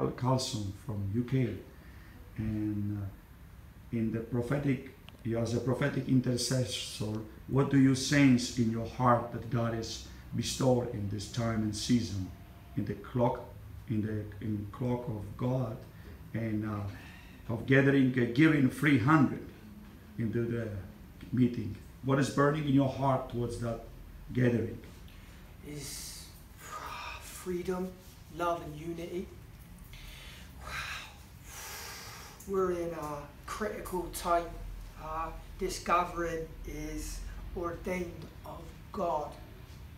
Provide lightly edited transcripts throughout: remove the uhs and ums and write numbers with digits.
Carlson from UK, and in the prophetic, you as a prophetic intercessor, what do you sense in your heart that God is bestowed in this time and season, in the clock, in clock of God, and of gathering, giving 300 into the meeting? What is burning in your heart towards that gathering? Is freedom, love, and unity. We're in a critical time. This gathering is ordained of God.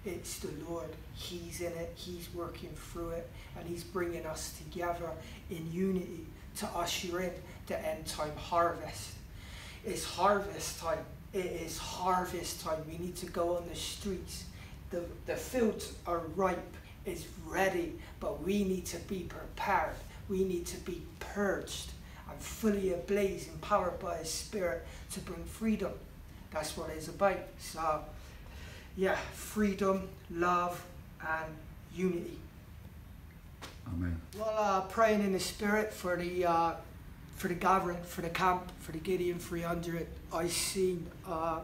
It's the Lord. He's in it. He's working through it, and He's bringing us together in unity to usher in the end time harvest. It's harvest time. It is harvest time. We need to go on the streets. The fields are ripe. It's ready, but we need to be prepared. We need to be purged and fully ablaze, empowered by His Spirit to bring freedom. That's what it's about. So, yeah, freedom, love, and unity. Amen. Well, praying in the Spirit for the gathering, for the camp, for the Gideon 300, I seen a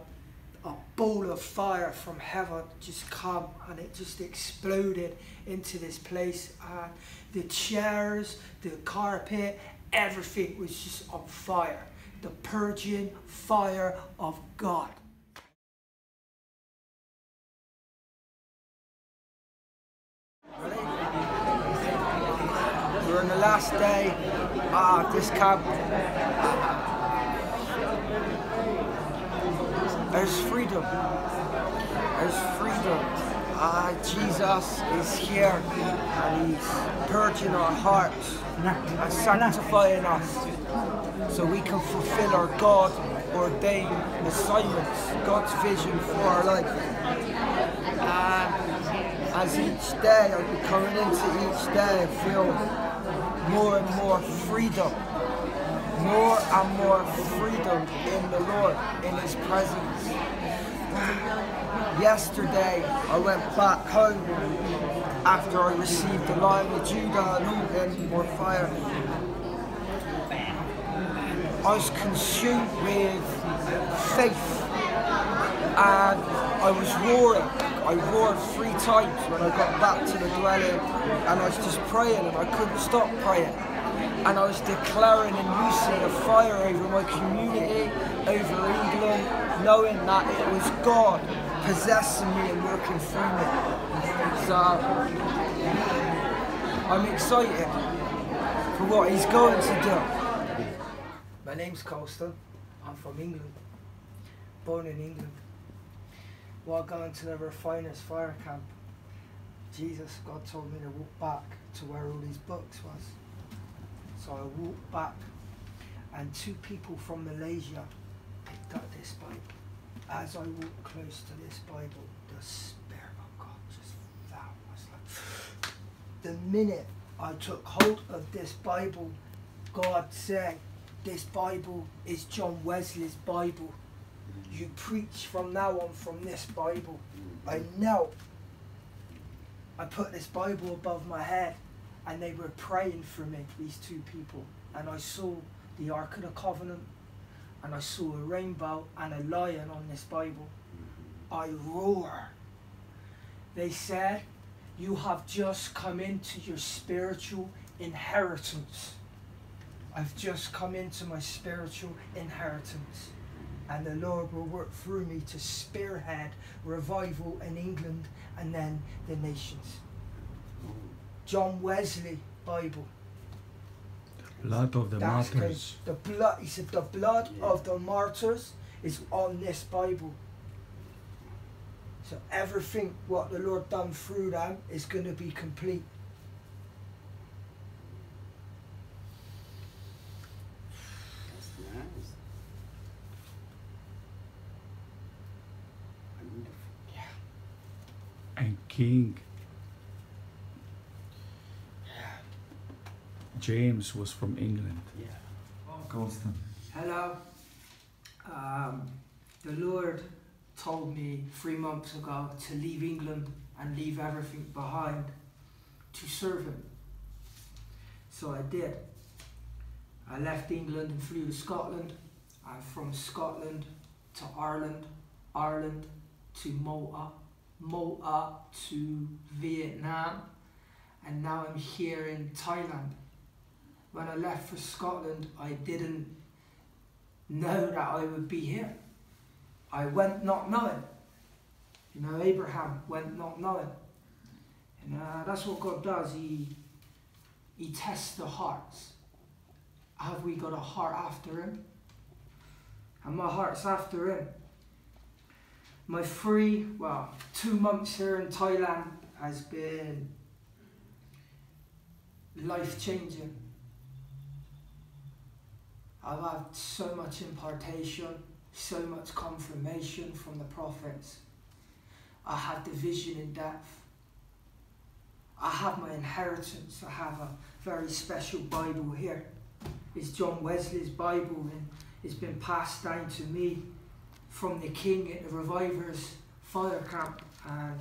ball of fire from heaven just come, and it just exploded into this place, and the chairs, the carpet, everything was just on fire. The purging fire of God. We're on the last day of this camp. There's freedom. There's freedom. Jesus is here, and He's purging our hearts and sanctifying us so we can fulfill our God-ordained assignments, God's vision for our life. And as each day, I'll be coming into each day, I feel more and more freedom. More and more freedom in the Lord, in His presence. Yesterday, I went back home after I received the Lion of Judah and more fire. I was consumed with faith, and I was roaring. I roared 3 times when I got back to the dwelling, and I was just praying, and I couldn't stop praying. And I was declaring and loosing a fire over my community, over England, knowing that it was God possessing me and working through me. So I'm excited for what He's going to do. My name's Colston. I'm from England, born in England. While going to the Refiners Fire Camp, God told me to walk back to where all these books was. So I walked back, and 2 people from Malaysia picked up this Bible. As I walked close to this Bible, the Spirit of God just fell. I was like, the minute I took hold of this Bible, God said, this Bible is John Wesley's Bible. You preach from now on from this Bible. I knelt. I put this Bible above my head, and they were praying for me, these 2 people. And I saw the Ark of the Covenant, and I saw a rainbow and a lion on this Bible. I roar. They said, you have just come into your spiritual inheritance. I've just come into my spiritual inheritance. And the Lord will work through me to spearhead revival in England and then the nations. John Wesley Bible. Blood of the martyrs. The blood, he said, the blood of the martyrs is on this Bible. So everything what the Lord done through them is going to be complete. That's nice. Wonderful. Yeah. And King James was from England. Yeah. Colston. Hello. The Lord told me 3 months ago to leave England and leave everything behind to serve Him. So I did. I left England and flew to Scotland, and from Scotland to Ireland, Ireland to Malta, Malta to Vietnam, and now I'm here in Thailand. When I left for Scotland, I didn't know that I would be here. I went not knowing. You know, Abraham went not knowing. And that's what God does. He tests the hearts. Have we got a heart after him? And my heart's after him. My 2 months here in Thailand has been life-changing. I've had so much impartation, so much confirmation from the prophets. I had the vision in depth. I have my inheritance. I have a very special Bible here. It's John Wesley's Bible, and it's been passed down to me from the King at the Revivers fire camp, and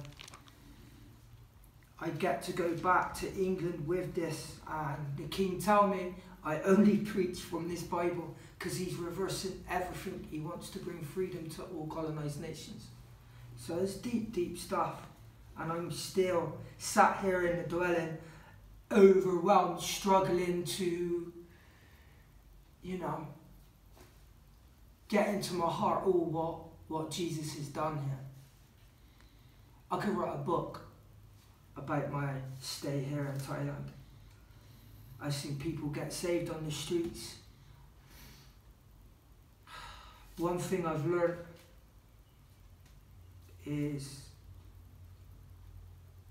I get to go back to England with this, and the King tell me I only preach from this Bible because he's reversing everything. He wants to bring freedom to all colonized nations. So it's deep, deep stuff, and I'm still sat here in the dwelling, overwhelmed, struggling to, you know, get into my heart all what Jesus has done here. I could write a book about my stay here in Thailand. I've seen people get saved on the streets. One thing I've learned is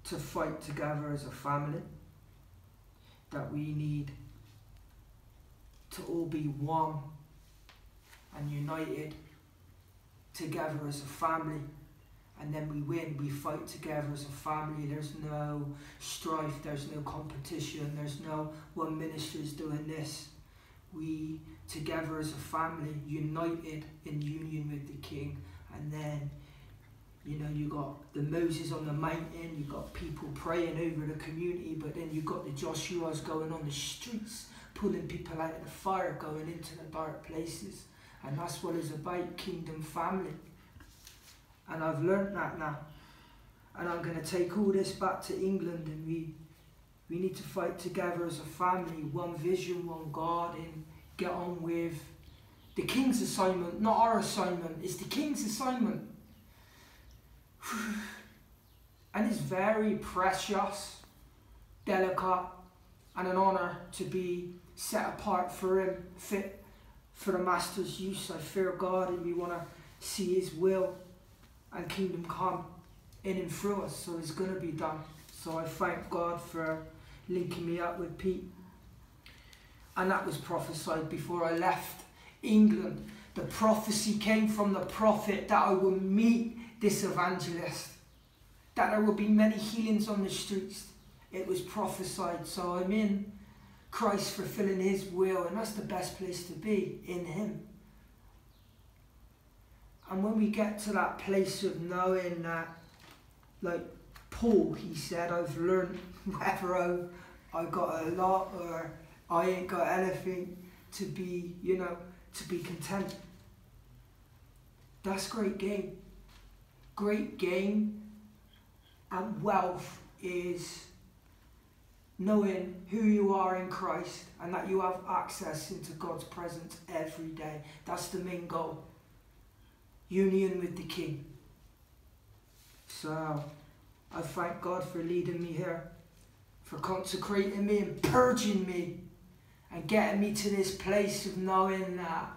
to fight together as a family, that we need to all be one and united together as a family, and then we win. We fight together as a family. There's no strife, there's no competition, there's no one ministry is doing this. We together as a family, united in union with the King. And then, you know, you got the Moses on the mountain, you got people praying over the community, but then you got the Joshuas going on the streets, pulling people out of the fire, going into the dark places. And that's what it's about, kingdom family. And I've learnt that now. And I'm going to take all this back to England, and we need to fight together as a family, one vision, one God, and get on with the King's assignment, not our assignment. It's the King's assignment. And it's very precious, delicate, and an honour to be set apart for him, fit for the Master's use. I fear God, and we want to see his will and kingdom come in and through us, so it's going to be done. So I thank God for linking me up with Pete. And that was prophesied before I left England. The prophecy came from the prophet that I will meet this evangelist, that there will be many healings on the streets. It was prophesied. So I'm in Christ, fulfilling his will, and that's the best place to be, in him. And when we get to that place of knowing that, like Paul, he said, I've learned whether I got a lot or I ain't got anything, to be, you know, to be content. That's great gain. Great gain and wealth is knowing who you are in Christ and that you have access into God's presence every day. That's the main goal. Union with the King. So I thank God for leading me here, for consecrating me and purging me and getting me to this place of knowing that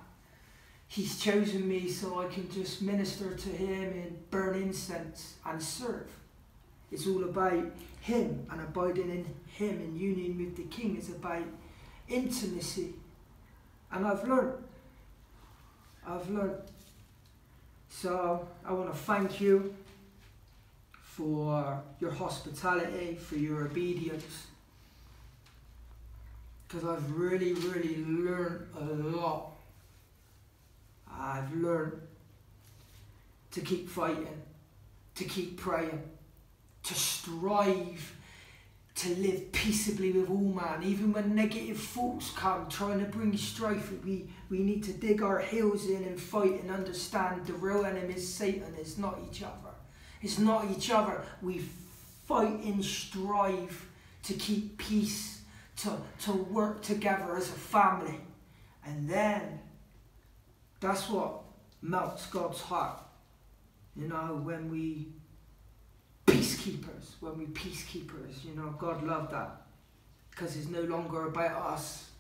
he's chosen me so I can just minister to him and burn incense and serve. It's all about him, and abiding in him in union with the King is about intimacy. And I've learned. So I want to thank you for your hospitality, for your obedience, because I've really, really learned a lot. I've learned to keep fighting, to keep praying, to strive to live peaceably with all man. Even when negative thoughts come trying to bring strife, we need to dig our heels in and fight and understand the real enemy is Satan. It's not each other. It's not each other. We fight and strive to keep peace, to work together as a family. And then that's what melts God's heart. You know, when we peacekeepers, you know, God loved that. Because it's no longer about us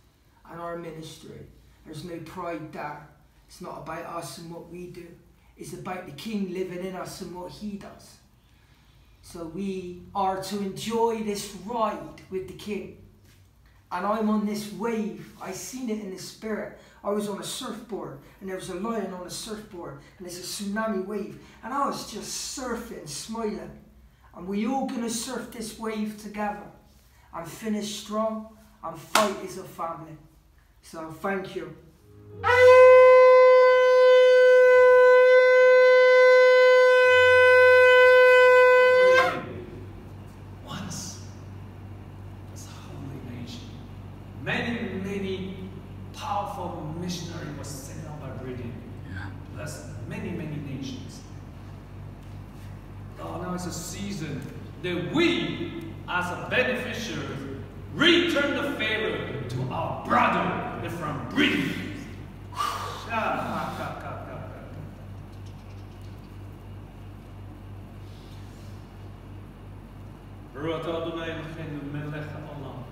and our ministry. There's no pride there. It's not about us and what we do. It's about the King living in us and what he does. So we are to enjoy this ride with the King. And I'm on this wave. I seen it in the spirit. I was on a surfboard and there was a lion on a surfboard and there's a tsunami wave. And I was just surfing, smiling. And we all going to surf this wave together and finish strong and fight as a family. So thank you. Once was a holy nation. Many powerful missionaries was sent out by Britain. Plus many nations. Now it's a season that we, as a beneficiary, return the favor to our brother from Britain. Baruch Adonai Eloheinu melech haolam,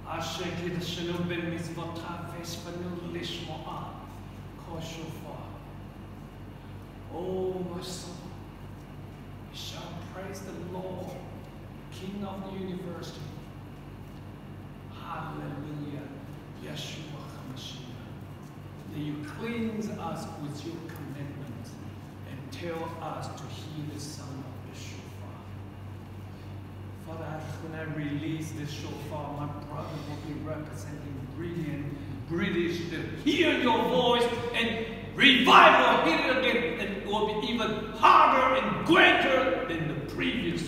asher kiddushenu b'mitzvotav v'eshvanu lishmo'ah kol shofar. Oh, my soul, you shall praise the Lord, King of the universe. Hallelujah, Yeshua HaMashiach. That you cleanse us with your commitment and tell us to hear the sound of the shofar. Father, when I release this shofar, my brother will be representing British to hear your voice and revival, hear it again, and it will be even harder and greater than the previous